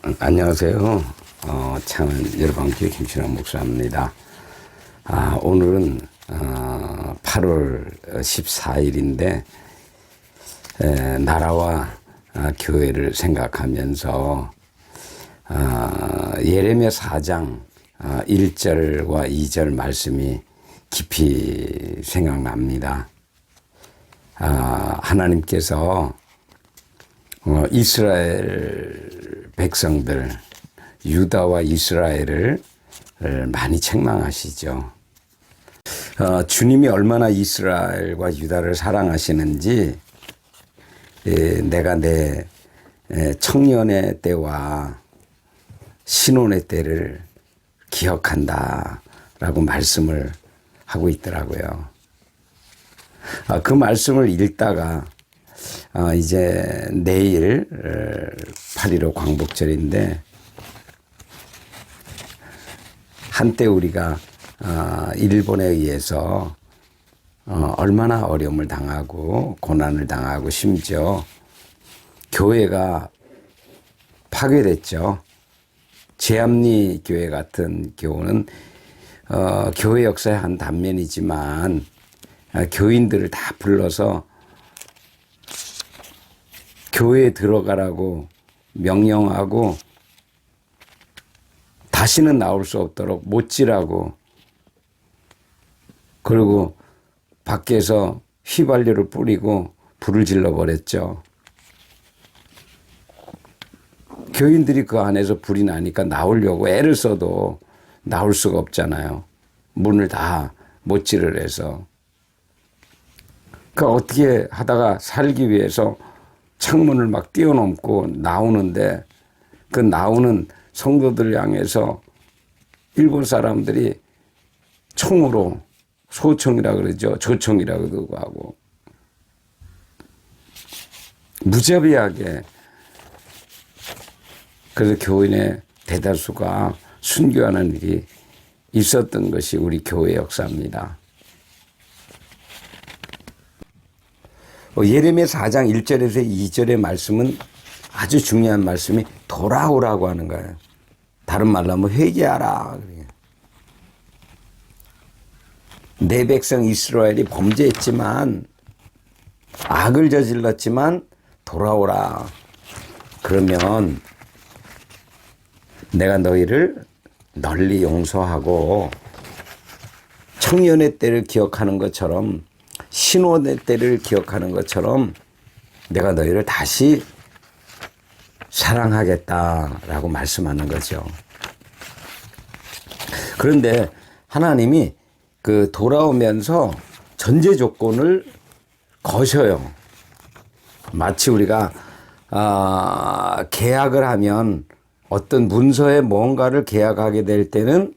안녕하세요. 창원 열방교회 김신환 목사입니다. 오늘은 8월 14일인데 나라와 교회를 생각하면서 예레미야 4장 1절과 2절 말씀이 깊이 생각납니다. 하나님께서 이스라엘 백성들, 유다와 이스라엘을 많이 책망하시죠. 주님이 얼마나 이스라엘과 유다를 사랑하시는지 내가 내 청년의 때와 신혼의 때를 기억한다 라고 말씀을 하고 있더라고요. 그 말씀을 읽다가 이제 내일 8.15 광복절인데 한때 우리가 일본에 의해서 얼마나 어려움을 당하고 고난을 당하고 심지어 교회가 파괴됐죠. 제암리 교회 같은 교회는 교회 역사의 한 단면이지만 교인들을 다 불러서 교회에 들어가라고 명령하고 다시는 나올 수 없도록 못지라고, 그리고 밖에서 휘발유를 뿌리고 불을 질러버렸죠. 교인들이 그 안에서 불이 나니까 나오려고 애를 써도 나올 수가 없잖아요. 문을 다 못질을 해서. 그러니까 어떻게 하다가 살기 위해서 창문을 막 뛰어넘고 나오는데, 그 나오는 성도들 향해서 일본 사람들이 총으로, 소총이라 그러죠. 조총이라고도 하고 무자비하게, 그래서 교인의 대다수가 순교하는 일이 있었던 것이 우리 교회 역사입니다. 예레미야 4장 1절에서 2절의 말씀은 아주 중요한 말씀이 돌아오라고 하는 거예요. 다른 말로 하면 회개하라. 내 백성 이스라엘이 범죄했지만, 악을 저질렀지만 돌아오라. 그러면 내가 너희를 널리 용서하고 청년의 때를 기억하는 것처럼, 신혼의 때를 기억하는 것처럼 내가 너희를 다시 사랑하겠다라고 말씀하는 거죠. 그런데 하나님이 그 돌아오면서 전제 조건을 거셔요. 마치 우리가 계약을 하면 어떤 문서에 뭔가를 계약하게 될 때는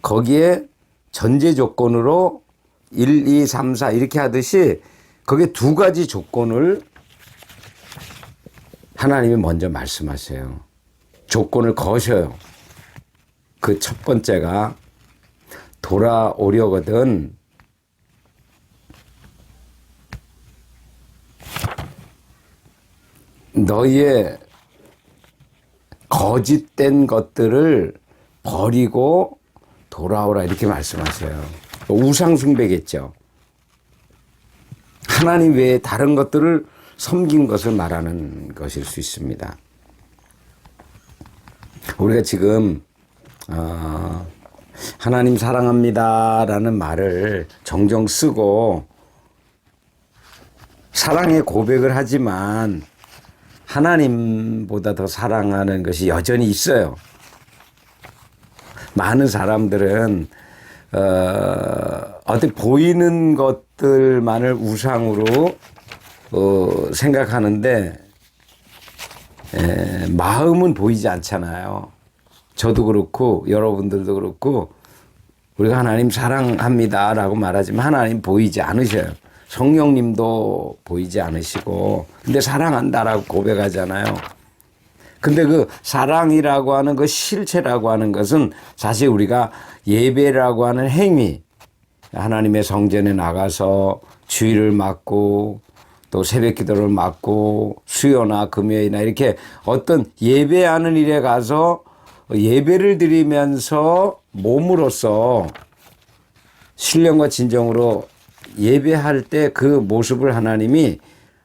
거기에 전제 조건으로 1, 2, 3, 4 이렇게 하듯이 거기에 두 가지 조건을 하나님이 먼저 말씀하세요. 조건을 거셔요. 그 첫 번째가 돌아오려거든 너희의 거짓된 것들을 버리고 돌아오라, 이렇게 말씀하세요. 우상숭배겠죠. 하나님 외에 다른 것들을 섬긴 것을 말하는 것일 수 있습니다. 우리가 지금 하나님 사랑합니다 라는 말을 정정 쓰고 사랑의 고백을 하지만 하나님보다 더 사랑하는 것이 여전히 있어요. 많은 사람들은 어떻게 보이는 것들만을 우상으로 생각하는데 마음은 보이지 않잖아요. 저도 그렇고 여러분들도 그렇고 우리가 하나님 사랑합니다 라고 말하지만 하나님 보이지 않으셔요. 성령님도 보이지 않으시고, 근데 사랑한다라고 고백하잖아요. 근데 그 사랑이라고 하는 그 실체라고 하는 것은 사실 우리가 예배라고 하는 행위, 하나님의 성전에 나가서 주일을 맡고 또 새벽 기도를 맡고 수요나 금요일이나 이렇게 어떤 예배하는 일에 가서 예배를 드리면서 몸으로써 신령과 진정으로 예배할 때 그 모습을 하나님이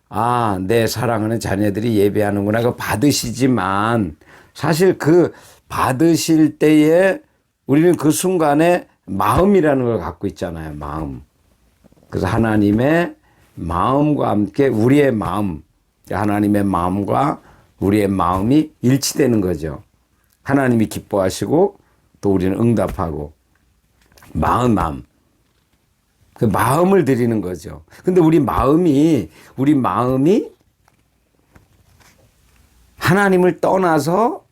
아, 내 사랑하는 자녀들이 예배하는구나. 그거 받으시지만 사실 그 받으실 때에 우리는 그 순간에 마음이라는 걸 갖고 있잖아요. 마음. 그래서 하나님의 마음과 함께 우리의 마음, 하나님의 마음과 우리의 마음이 일치되는 거죠. 하나님이 기뻐하시고 또 우리는 응답하고 마음. 그 마음을 드리는 거죠. 근데 우리 마음이 하나님을 떠나서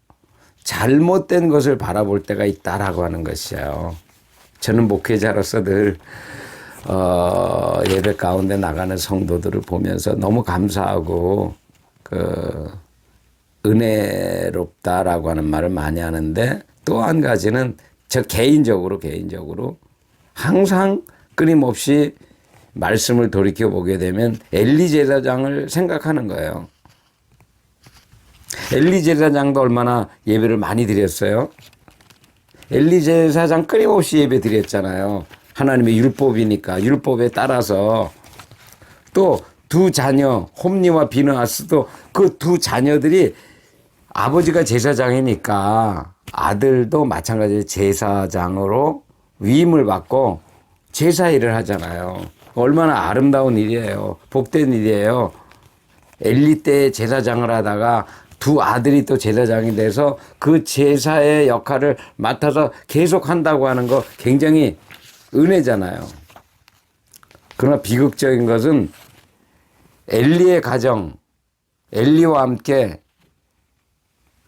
잘못된 것을 바라볼 때가 있다라고 하는 것이에요. 저는 목회자로서 늘 예배 가운데 나가는 성도들을 보면서 너무 감사하고 은혜롭다라고 하는 말을 많이 하는데 또 한 가지는 저 개인적으로 항상 끊임없이 말씀을 돌이켜 보게 되면 엘리 제사장을 생각하는 거예요. 엘리 제사장도 얼마나 예배를 많이 드렸어요. 엘리 제사장 끊임없이 예배 드렸잖아요. 하나님의 율법이니까 율법에 따라서 또 두 자녀 홈니와 비느하스도 그 두 자녀들이 아버지가 제사장이니까 아들도 마찬가지로 제사장으로 위임을 받고 제사 일을 하잖아요. 얼마나 아름다운 일이에요. 복된 일이에요. 엘리 때 제사장을 하다가 두 아들이 또 제사장이 돼서 그 제사의 역할을 맡아서 계속 한다고 하는 거 굉장히 은혜잖아요. 그러나 비극적인 것은 엘리의 가정, 엘리와 함께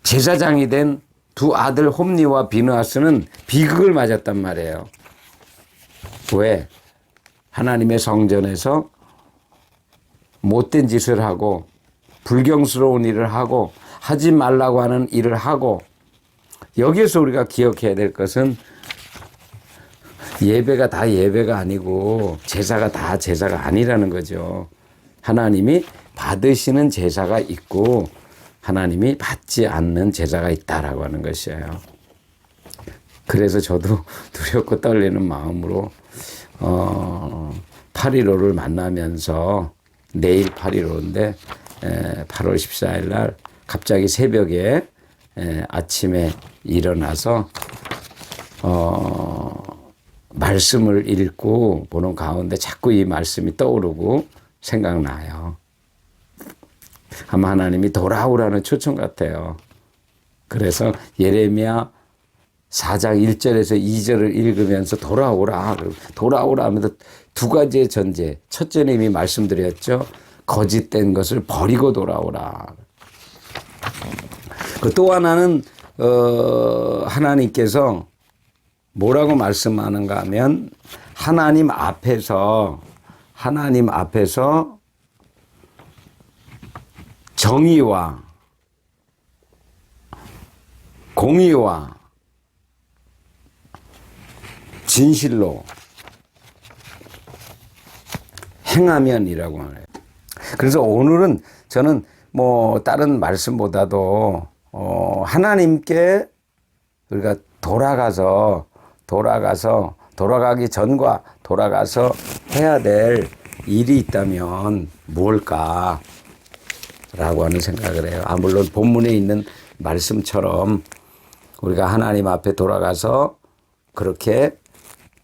제사장이 된 두 아들 홈니와 비느하스는 비극을 맞았단 말이에요. 왜? 하나님의 성전에서 못된 짓을 하고 불경스러운 일을 하고 하지 말라고 하는 일을 하고 여기에서 우리가 기억해야 될 것은 예배가 다 예배가 아니고 제사가 다 제사가 아니라는 거죠. 하나님이 받으시는 제사가 있고 하나님이 받지 않는 제사가 있다라고 하는 것이에요. 그래서 저도 두렵고 떨리는 마음으로 8.15를 만나면서 내일 8.15인데 8월 14일 날 갑자기 새벽에 아침에 일어나서 말씀을 읽고 보는 가운데 자꾸 이 말씀이 떠오르고 생각나요. 아마 하나님이 돌아오라는 초청 같아요. 그래서 예레미야 4장 1절에서 2절을 읽으면서 돌아오라 하면서 두 가지의 전제. 첫째는 이미 말씀드렸죠. 거짓된 것을 버리고 돌아오라. 또 하나는 하나님께서 뭐라고 말씀하는가 하면 하나님 앞에서 정의와 공의와 진실로 행하면이라고 하네요. 그래서 오늘은 저는 뭐 다른 말씀보다도 하나님께 우리가 돌아가기 전과 돌아가서 해야 될 일이 있다면 뭘까? 라고 하는 생각을 해요. 물론 본문에 있는 말씀처럼 우리가 하나님 앞에 돌아가서 그렇게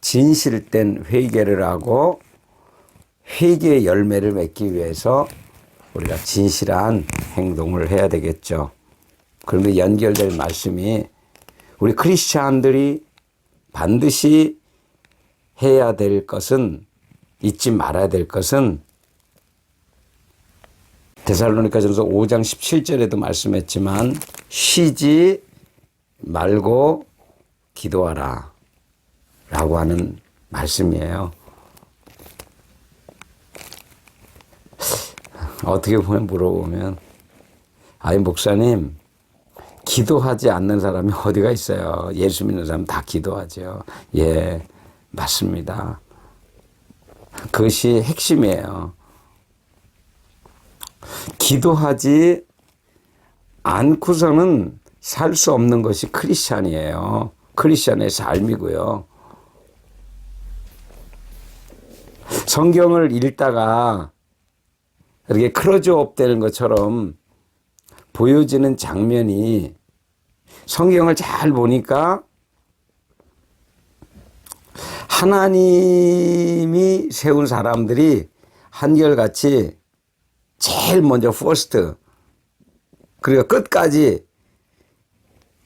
진실된 회개를 하고 회개의 열매를 맺기 위해서 우리가 진실한 행동을 해야 되겠죠. 그런데 연결될 말씀이 우리 크리스찬들이 반드시 해야 될 것은 잊지 말아야 될 것은 데살로니가전서 5장 17절에도 말씀했지만 쉬지 말고 기도하라 라고 하는 말씀이에요. 어떻게 보면 물어보면 아이 목사님 기도하지 않는 사람이 어디가 있어요. 예수 믿는 사람 다 기도하죠. 예, 맞습니다. 그것이 핵심이에요. 기도하지 않고서는 살 수 없는 것이 크리스찬이에요. 크리스찬의 삶이고요. 성경을 읽다가 이렇게 클로즈업 되는 것처럼 보여지는 장면이 성경을 잘 보니까 하나님이 세운 사람들이 한결같이 제일 먼저 퍼스트 그리고 끝까지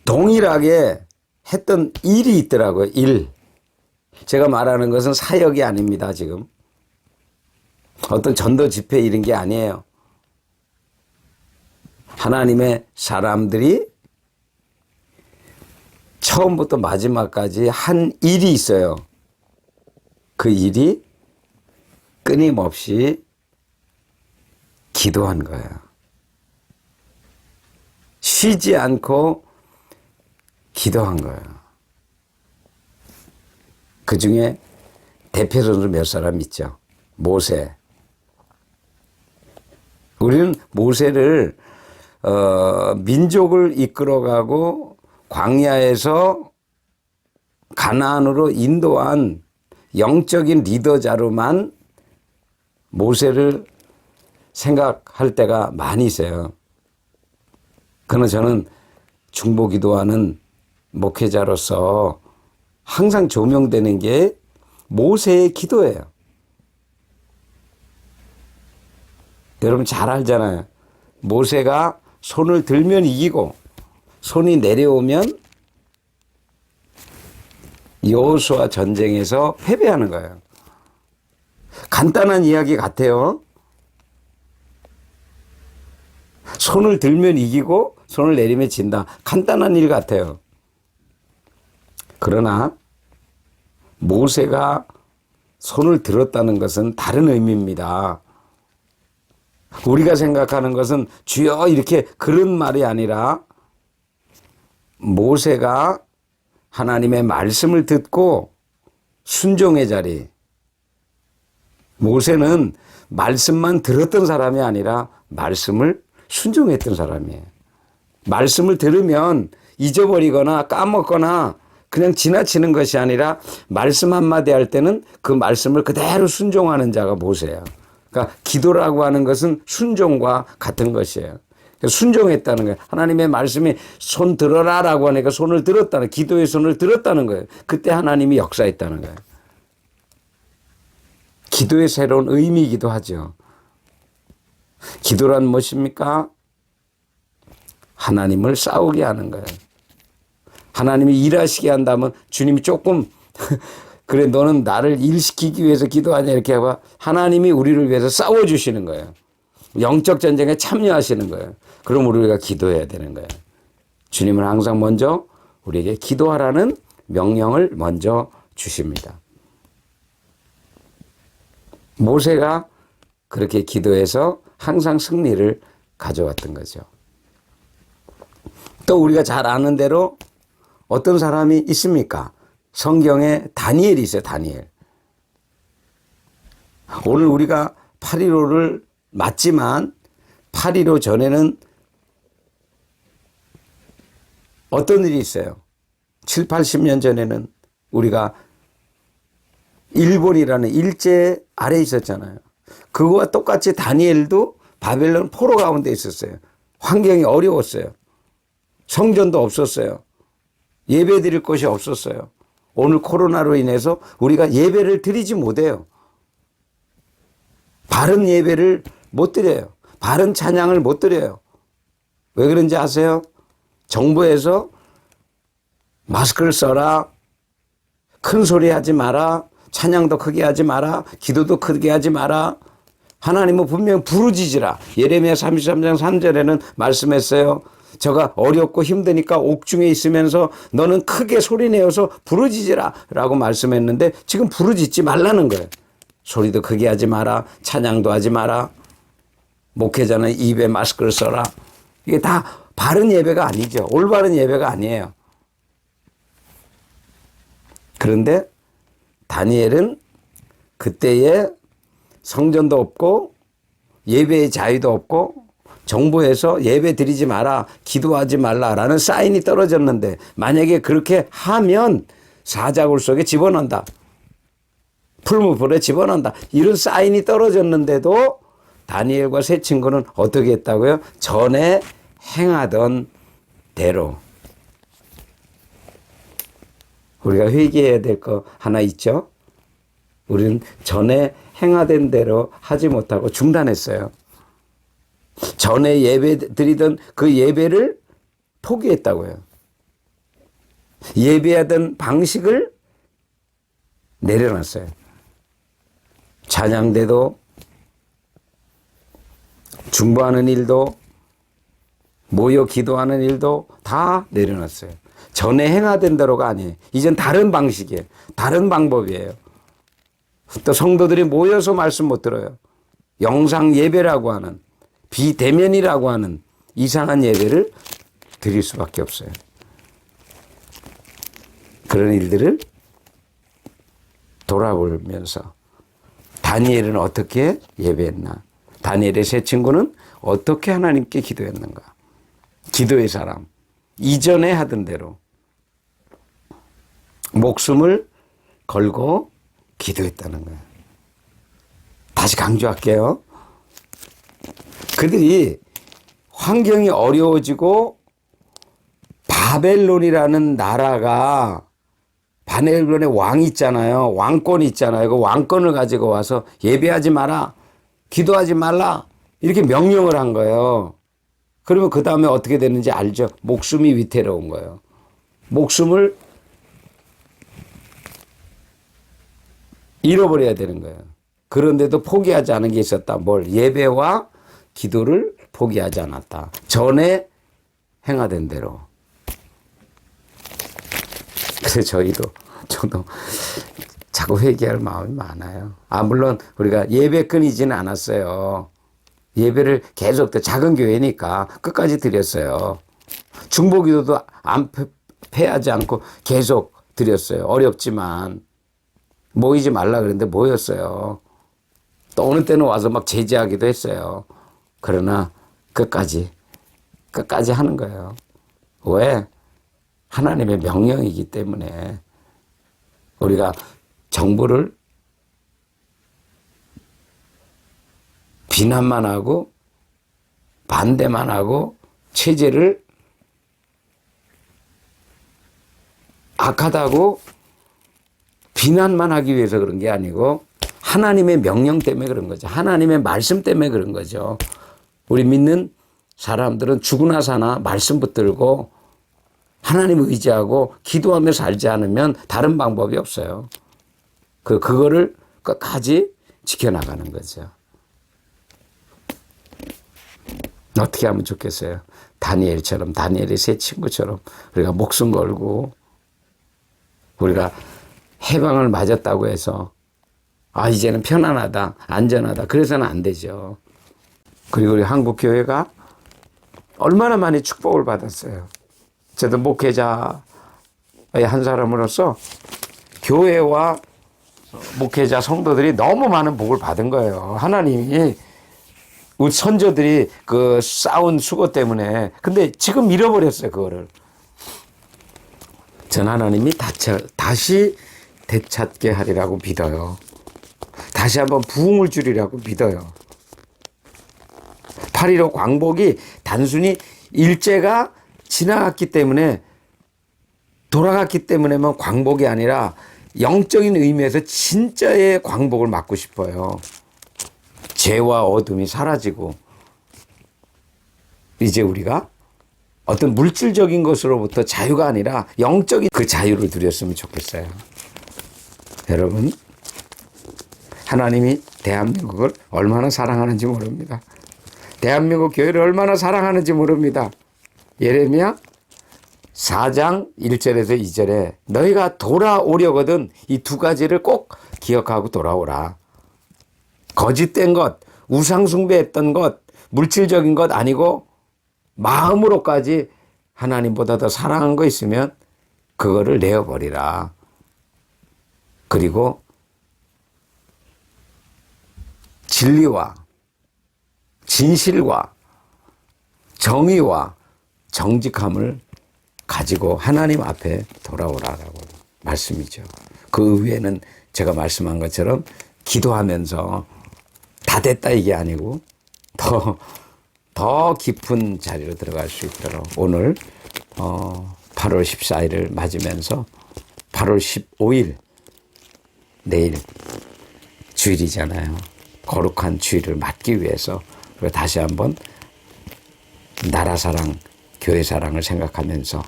동일하게 했던 일이 있더라고요. 일. 제가 말하는 것은 사역이 아닙니다. 지금. 어떤 전도 집회 이런 게 아니에요. 하나님의 사람들이 처음부터 마지막까지 한 일이 있어요. 그 일이 끊임없이 기도한 거예요. 쉬지 않고 기도한 거예요. 그 중에 대표적으로 몇 사람 있죠. 모세. 우리는 모세를 민족을 이끌어가고 광야에서 가나안으로 인도한 영적인 리더자로만 모세를 생각할 때가 많이 있어요. 그러나 저는 중보기도하는 목회자로서 항상 조명되는 게 모세의 기도예요. 여러분 잘 알잖아요. 모세가 손을 들면 이기고 손이 내려오면 여호수아 전쟁에서 패배하는 거예요. 간단한 이야기 같아요. 손을 들면 이기고 손을 내리면 진다. 간단한 일 같아요. 그러나 모세가 손을 들었다는 것은 다른 의미입니다. 우리가 생각하는 것은 주여 이렇게 그런 말이 아니라 모세가 하나님의 말씀을 듣고 순종의 자리. 모세는 말씀만 들었던 사람이 아니라 말씀을 순종했던 사람이에요. 말씀을 들으면 잊어버리거나 까먹거나 그냥 지나치는 것이 아니라 말씀 한마디 할 때는 그 말씀을 그대로 순종하는 자가 모세예요. 그러니까 기도라고 하는 것은 순종과 같은 것이에요. 순종했다는 거예요. 하나님의 말씀이 손 들어라라고 하니까 손을 들었다는, 기도의 손을 들었다는 거예요. 그때 하나님이 역사했다는 거예요. 기도의 새로운 의미이기도 하죠. 기도란 무엇입니까? 하나님을 싸우게 하는 거예요. 하나님이 일하시게 한다면 주님이 조금 그래 너는 나를 일시키기 위해서 기도하냐 이렇게 하고 하나님이 우리를 위해서 싸워주시는 거예요. 영적 전쟁에 참여하시는 거예요. 그럼 우리가 기도해야 되는 거예요. 주님은 항상 먼저 우리에게 기도하라는 명령을 먼저 주십니다. 모세가 그렇게 기도해서 항상 승리를 가져왔던 거죠. 또 우리가 잘 아는 대로 어떤 사람이 있습니까? 성경에 다니엘이 있어요. 다니엘. 오늘 우리가 8.15를 맞지만 8.15 전에는 어떤 일이 있어요? 7, 80년 전에는 우리가 일본이라는 일제 아래에 있었잖아요. 그거와 똑같이 다니엘도 바벨론 포로 가운데 있었어요. 환경이 어려웠어요. 성전도 없었어요. 예배 드릴 곳이 없었어요. 오늘 코로나로 인해서 우리가 예배를 드리지 못해요. 바른 예배를 못 드려요. 바른 찬양을 못 드려요. 왜 그런지 아세요? 정부에서 마스크를 써라, 큰 소리 하지 마라, 찬양도 크게 하지 마라, 기도도 크게 하지 마라. 하나님은 분명 부르짖으라. 예레미야 33장 3절에는 말씀했어요. 저가 어렵고 힘드니까 옥중에 있으면서 너는 크게 소리내어서 부르짖으라 라고 말씀했는데 지금 부르짖지 말라는 거예요. 소리도 크게 하지 마라. 찬양도 하지 마라. 목회자는 입에 마스크를 써라. 이게 다 바른 예배가 아니죠. 올바른 예배가 아니에요. 그런데 다니엘은 그때에 성전도 없고 예배의 자유도 없고 정부에서 예배 드리지 마라, 기도하지 말라라는 사인이 떨어졌는데 만약에 그렇게 하면 사자굴 속에 집어넣는다. 풀무불에 집어넣는다. 이런 사인이 떨어졌는데도 다니엘과 세 친구는 어떻게 했다고요? 전에 행하던 대로. 우리가 회개해야 될 거 하나 있죠? 우리는 전에 행하던 대로 하지 못하고 중단했어요. 전에 예배 드리던 그 예배를 포기했다고요. 예배하던 방식을 내려놨어요. 찬양대도 중보하는 일도 모여 기도하는 일도 다 내려놨어요. 전에 행하던 대로가 아니에요. 이젠 다른 방식이에요. 다른 방법이에요. 또 성도들이 모여서 말씀 못 들어요. 영상 예배라고 하는 비대면이라고 하는 이상한 예배를 드릴 수밖에 없어요. 그런 일들을 돌아보면서 다니엘은 어떻게 예배했나? 다니엘의 세 친구는 어떻게 하나님께 기도했는가? 기도의 사람. 이전에 하던 대로 목숨을 걸고 기도했다는 거예요. 다시 강조할게요. 그들이 환경이 어려워지고 바벨론이라는 나라가 바벨론의 왕이 있잖아요. 왕권이 있잖아요. 그 왕권을 가지고 와서 예배하지 마라, 기도하지 말라 이렇게 명령을 한 거예요. 그러면 그 다음에 어떻게 되는지 알죠? 목숨이 위태로운 거예요. 목숨을 잃어버려야 되는 거예요. 그런데도 포기하지 않은 게 있었다. 뭘? 예배와 기도를 포기하지 않았다. 전에 행하던 대로. 그래서 저도 자꾸 회개할 마음이 많아요. 물론 우리가 예배 끊이지는 않았어요. 예배를 계속 또 작은 교회니까 끝까지 드렸어요. 중보기도도 안 패하지 않고 계속 드렸어요. 어렵지만 모이지 말라 그랬는데 모였어요. 또 어느 때는 와서 막 제지하기도 했어요. 그러나 끝까지 하는 거예요. 왜? 하나님의 명령이기 때문에. 우리가 정부를 비난만 하고 반대만 하고 체제를 악하다고 비난만 하기 위해서 그런 게 아니고 하나님의 명령 때문에 그런 거죠. 하나님의 말씀 때문에 그런 거죠. 우리 믿는 사람들은 죽으나 사나 말씀 붙들고 하나님 의지하고 기도하며 살지 않으면 다른 방법이 없어요. 그거를 끝까지 지켜나가는 거죠. 어떻게 하면 좋겠어요? 다니엘처럼, 다니엘의 세 친구처럼 우리가 목숨 걸고 우리가 해방을 맞았다고 해서 이제는 편안하다, 안전하다. 그래서는 안 되죠. 그리고 우리 한국교회가 얼마나 많이 축복을 받았어요. 저도 목회자의 한 사람으로서 교회와 목회자 성도들이 너무 많은 복을 받은 거예요. 하나님이 우리 선조들이 그 쌓은 수고 때문에. 근데 지금 잃어버렸어요, 그거를. 전 하나님이 다시 되찾게 하리라고 믿어요. 다시 한번 부흥을 주리라고 믿어요. 8.15 광복이 단순히 일제가 지나갔기 때문에 돌아갔기 때문에만 광복이 아니라 영적인 의미에서 진짜의 광복을 맞고 싶어요. 죄와 어둠이 사라지고 이제 우리가 어떤 물질적인 것으로부터 자유가 아니라 영적인 그 자유를 누렸으면 좋겠어요. 여러분, 하나님이 대한민국을 얼마나 사랑하는지 모릅니다. 대한민국 교회를 얼마나 사랑하는지 모릅니다. 예레미야 4장 1절에서 2절에 너희가 돌아오려거든 이 두 가지를 꼭 기억하고 돌아오라. 거짓된 것, 우상숭배했던 것, 물질적인 것 아니고 마음으로까지 하나님보다 더 사랑한 거 있으면 그거를 내어버리라. 그리고 진리와 진실과 정의와 정직함을 가지고 하나님 앞에 돌아오라라고 말씀이죠. 그 위에는 제가 말씀한 것처럼 기도하면서 다 됐다 이게 아니고 더 깊은 자리로 들어갈 수 있도록 오늘 8월 14일을 맞으면서 8월 15일 내일 주일이잖아요. 거룩한 주일을 맞기 위해서 다시 한번 나라 사랑, 교회 사랑을 생각하면서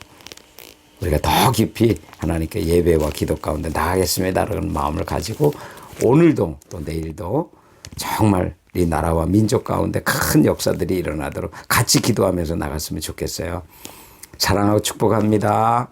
우리가 더 깊이 하나님께 예배와 기도 가운데 나아가겠습니다라는 마음을 가지고 오늘도 또 내일도 정말 이 나라와 민족 가운데 큰 역사들이 일어나도록 같이 기도하면서 나갔으면 좋겠어요. 사랑하고 축복합니다.